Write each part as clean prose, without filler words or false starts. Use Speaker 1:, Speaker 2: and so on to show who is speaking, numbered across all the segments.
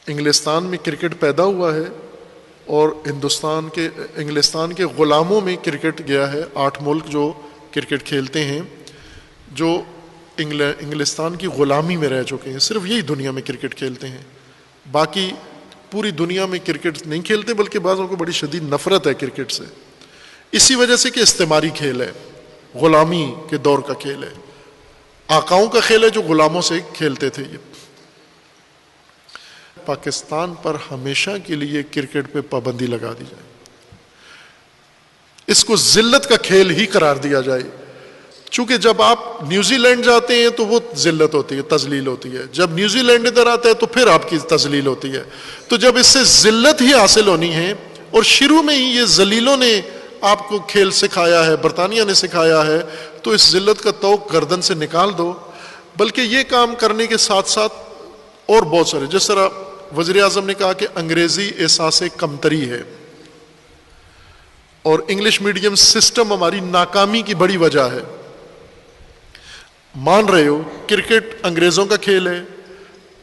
Speaker 1: انگلستان میں کرکٹ پیدا ہوا ہے اور انگلستان کے غلاموں میں کرکٹ گیا ہے. 8 ملک جو کرکٹ کھیلتے ہیں جو انگلستان کی غلامی میں رہ چکے ہیں، صرف یہی دنیا میں کرکٹ کھیلتے ہیں. باقی پوری دنیا میں کرکٹ نہیں کھیلتے، بلکہ بعضوں کو بڑی شدید نفرت ہے کرکٹ سے، اسی وجہ سے کہ استعماری کھیل ہے، غلامی کے دور کا کھیل ہے، آقاؤں کا کھیل ہے جو غلاموں سے کھیلتے تھے. یہ پاکستان پر ہمیشہ کے لیے کرکٹ پہ پابندی لگا دی جائے، اس کو ذلت کا کھیل ہی قرار دیا جائے. چونکہ جب آپ نیوزی لینڈ جاتے ہیں تو وہ ذلت ہوتی ہے، تذلیل ہوتی ہے، جب نیوزی لینڈ ادھر آتا ہے تو پھر آپ کی تذلیل ہوتی ہے. تو جب اس سے ذلت ہی حاصل ہونی ہے، اور شروع میں ہی یہ ذلیلوں نے آپ کو کھیل سکھایا ہے، برطانیہ نے سکھایا ہے، تو اس ذلت کا طوق گردن سے نکال دو. بلکہ یہ کام کرنے کے ساتھ ساتھ اور بہت سارے، جس طرح وزیر اعظم نے کہا کہ انگریزی احساس کمتری ہے اور انگلش میڈیم سسٹم ہماری ناکامی کی بڑی وجہ ہے. مان رہے ہو کرکٹ انگریزوں کا کھیل ہے،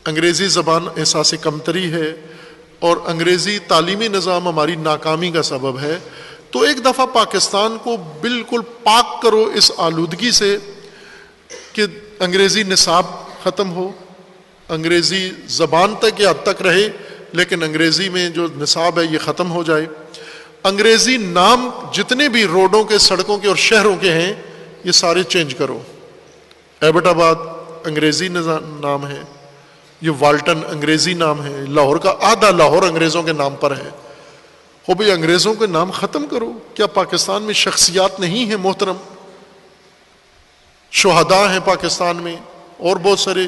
Speaker 1: انگریزی زبان احساس کمتری ہے، اور انگریزی تعلیمی نظام ہماری ناکامی کا سبب ہے. تو ایک دفعہ پاکستان کو بالکل پاک کرو اس آلودگی سے کہ انگریزی نصاب ختم ہو، انگریزی زبان تک یا حد تک رہے لیکن انگریزی میں جو نصاب ہے یہ ختم ہو جائے. انگریزی نام جتنے بھی روڈوں کے، سڑکوں کے اور شہروں کے ہیں یہ سارے چینج کرو. ایبٹ آباد انگریزی نام ہے، یہ والٹن انگریزی نام ہے، لاہور کا آدھا لاہور انگریزوں کے نام پر ہے. ہو بھئی انگریزوں کے نام ختم کرو. کیا پاکستان میں شخصیات نہیں ہیں محترم؟ شہداء ہیں پاکستان میں اور بہت سارے.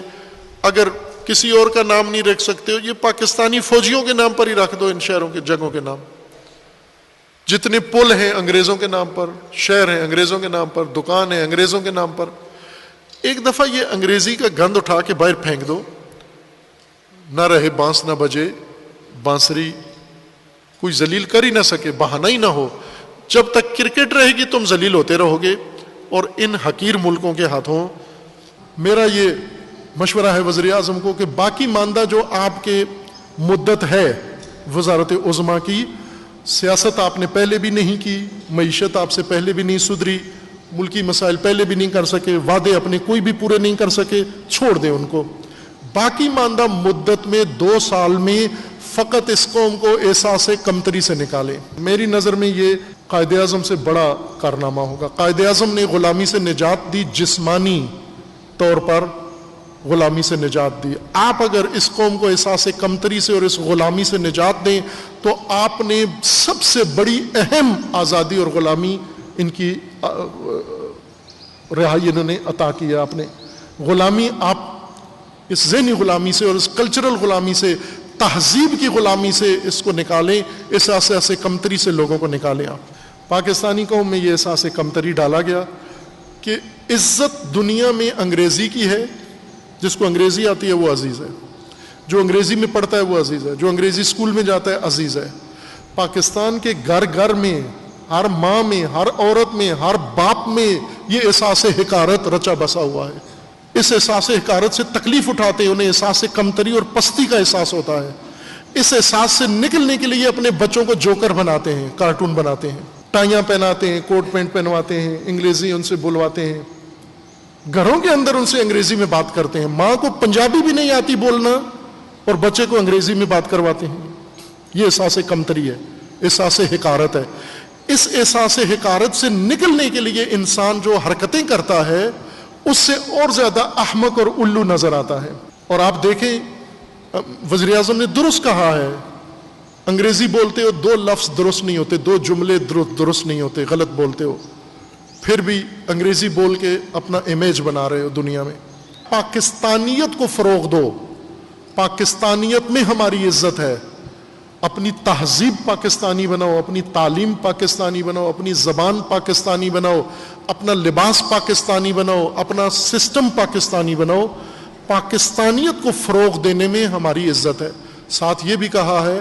Speaker 1: اگر کسی اور کا نام نہیں رکھ سکتے ہو، یہ پاکستانی فوجیوں کے نام پر ہی رکھ دو ان شہروں کے، جگہوں کے نام. جتنے پل ہیں انگریزوں کے نام پر، شہر ہیں انگریزوں کے نام پر، دکان ہیں انگریزوں کے نام پر. ایک دفعہ یہ انگریزی کا گند اٹھا کے باہر پھینک دو. نہ رہے بانس نہ بجے بانسری، کوئی ذلیل کر ہی نہ سکے، بہانہ ہی نہ ہو. جب تک کرکٹ رہے گی تم ذلیل ہوتے رہو گے. اور ان حقیر ملکوں کے ہاتھوں میرا یہ مشورہ ہے وزیر اعظم کو کہ باقی ماندہ جو آپ کے مدت ہے وزارت عظمیٰ کی، سیاست آپ نے پہلے بھی نہیں کی، معیشت آپ سے پہلے بھی نہیں سدھری، ملکی مسائل پہلے بھی نہیں کر سکے، وعدے اپنے کوئی بھی پورے نہیں کر سکے، چھوڑ دیں ان کو. باقی ماندہ مدت میں 2 سال میں فقط اس قوم کو احساس کمتری سے نکالیں. میری نظر میں یہ قائد اعظم سے بڑا کارنامہ ہوگا. قائد اعظم نے غلامی سے نجات دی، جسمانی طور پر غلامی سے نجات دی. آپ اگر اس قوم کو احساس کمتری سے اور اس غلامی سے نجات دیں تو آپ نے سب سے بڑی اہم آزادی اور غلامی ان کی رہائی انہوں نے عطا کی ہے. آپ نے غلامی، آپ اس ذہنی غلامی سے اور اس کلچرل غلامی سے، تہذیب کی غلامی سے اس کو نکالیں، اس احساس کمتری سے لوگوں کو نکالیں. آپ پاکستانی قوم میں یہ احساس کمتری ڈالا گیا کہ عزت دنیا میں انگریزی کی ہے. جس کو انگریزی آتی ہے وہ عزیز ہے، جو انگریزی میں پڑھتا ہے وہ عزیز ہے، جو انگریزی اسکول میں جاتا ہے عزیز ہے. پاکستان کے گھر گھر میں، ہر ماں میں، ہر عورت میں، ہر باپ میں یہ احساس حقارت رچا بسا ہوا ہے. اس احساس حقارت سے تکلیف اٹھاتے ہیں، انہیں احساس کمتری اور پستی کا احساس ہوتا ہے. اس احساس سے نکلنے کے لیے اپنے بچوں کو جوکر بناتے ہیں، کارٹون بناتے ہیں، ٹائیاں پہناتے ہیں، کوٹ پینٹ پہنواتے ہیں، انگریزی ان سے بلواتے ہیں، گھروں کے اندر ان سے انگریزی میں بات کرتے ہیں. ماں کو پنجابی بھی نہیں آتی بولنا اور بچے کو انگریزی میں بات کرواتے ہیں. یہ احساس کمتری ہے، احساس حقارت ہے. اس احساس حقارت سے نکلنے کے لیے انسان جو حرکتیں کرتا ہے اس سے اور زیادہ احمق اور الو نظر آتا ہے. اور آپ دیکھیں وزیر اعظم نے درست کہا ہے، انگریزی بولتے ہو 2 لفظ درست نہیں ہوتے، 2 جملے درست نہیں ہوتے، غلط بولتے ہو، پھر بھی انگریزی بول کے اپنا امیج بنا رہے ہو دنیا میں. پاکستانیت کو فروغ دو. پاکستانیت میں ہماری عزت ہے. اپنی تہذیب پاکستانی بناؤ، اپنی تعلیم پاکستانی بناؤ، اپنی زبان پاکستانی بناؤ، اپنا لباس پاکستانی بناؤ، اپنا سسٹم پاکستانی بناؤ. پاکستانیت کو فروغ دینے میں ہماری عزت ہے. ساتھ یہ بھی کہا ہے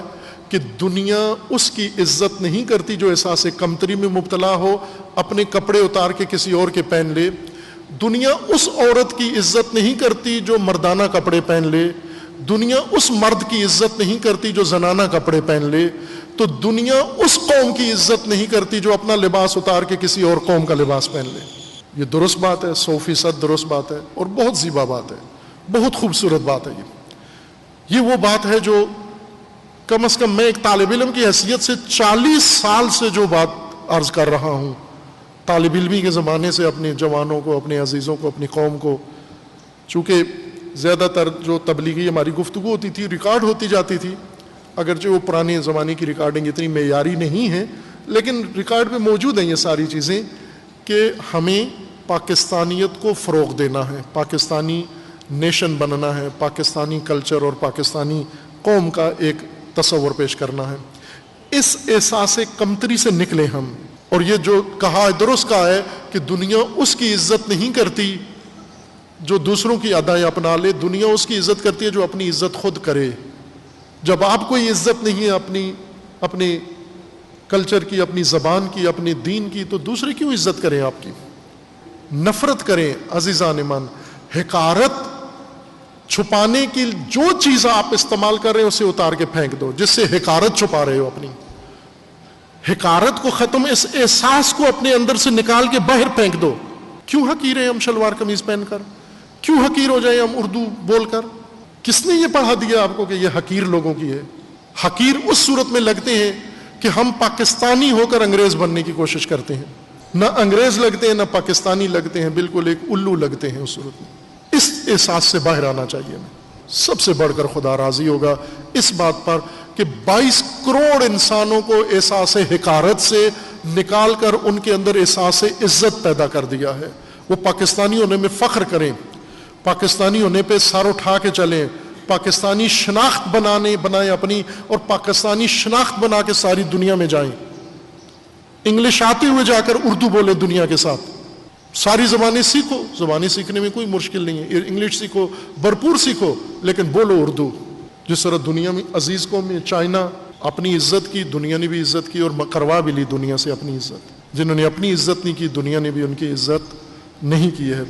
Speaker 1: کہ دنیا اس کی عزت نہیں کرتی جو احساس کمتری میں مبتلا ہو، اپنے کپڑے اتار کے کسی اور کے پہن لے. دنیا اس عورت کی عزت نہیں کرتی جو مردانہ کپڑے پہن لے. دنیا اس مرد کی عزت نہیں کرتی جو زنانہ کپڑے پہن لے، تو دنیا اس قوم کی عزت نہیں کرتی جو اپنا لباس اتار کے کسی اور قوم کا لباس پہن لے۔ یہ درست بات ہے، 100% درست بات ہے، اور بہت زیبا بات ہے، بہت خوبصورت بات ہے۔ یہ وہ بات ہے جو کم از کم میں ایک طالب علم کی حیثیت سے 40 سال سے جو بات عرض کر رہا ہوں، طالب علمی کے زمانے سے اپنے جوانوں کو، اپنے عزیزوں کو، اپنی قوم کو، چونکہ زیادہ تر جو تبلیغی ہماری گفتگو ہوتی تھی ریکارڈ ہوتی جاتی تھی، اگرچہ وہ پرانے زمانے کی ریکارڈنگ اتنی معیاری نہیں ہے، لیکن ریکارڈ پہ موجود ہیں یہ ساری چیزیں کہ ہمیں پاکستانیت کو فروغ دینا ہے، پاکستانی نیشن بننا ہے، پاکستانی کلچر اور پاکستانی قوم کا ایک تصور پیش کرنا ہے۔ اس احساس کمتری سے نکلے ہم، اور یہ جو کہا درست کہا ہے کہ دنیا اس کی عزت نہیں کرتی جو دوسروں کی ادائیں اپنا لے، دنیا اس کی عزت کرتی ہے جو اپنی عزت خود کرے۔ جب آپ کوئی عزت نہیں ہے اپنے کلچر کی، اپنی زبان کی، اپنے دین کی، تو دوسرے کیوں عزت کریں آپ کی؟ نفرت کریں عزیزان من، حقارت چھپانے کی جو چیز آپ استعمال کر رہے ہیں اسے اتار کے پھینک دو، جس سے حقارت چھپا رہے ہو اپنی، حقارت کو ختم، اس احساس کو اپنے اندر سے نکال کے باہر پھینک دو۔ کیوں حقیر ہیں ہم شلوار قمیض پہن کر؟ کیوں حقیر ہو جائیں ہم اردو بول کر؟ کس نے یہ پڑھا دیا آپ کو کہ یہ حقیر لوگوں کی ہے؟ حقیر اس صورت میں لگتے ہیں کہ ہم پاکستانی ہو کر انگریز بننے کی کوشش کرتے ہیں، نہ انگریز لگتے ہیں نہ پاکستانی لگتے ہیں، بالکل ایک الو لگتے ہیں اس صورت میں۔ اس احساس سے باہر آنا چاہیے ہمیں۔ سب سے بڑھ کر خدا راضی ہوگا اس بات پر کہ 22 کروڑ انسانوں کو احساس حقارت سے نکال کر ان کے اندر احساس عزت پیدا کر دیا ہے۔ وہ پاکستانی ہونے میں فخر کریں، پاکستانی ہونے پہ سر اٹھا کے چلیں، پاکستانی شناخت بنائیں اپنی، اور پاکستانی شناخت بنا کے ساری دنیا میں جائیں۔ انگلش آتے ہوئے جا کر اردو بولے دنیا کے ساتھ، ساری زبانیں سیکھو، زبانیں سیکھنے میں کوئی مشکل نہیں ہے، انگلش سیکھو، بھرپور سیکھو، لیکن بولو اردو۔ جس طرح دنیا میں عزیز قوم میں چائنا اپنی عزت کی، دنیا نے بھی عزت کی، اور کروا بھی لی دنیا سے اپنی عزت۔ جنہوں نے اپنی عزت نہیں کی، دنیا نے بھی ان کی عزت نہیں کی ہے۔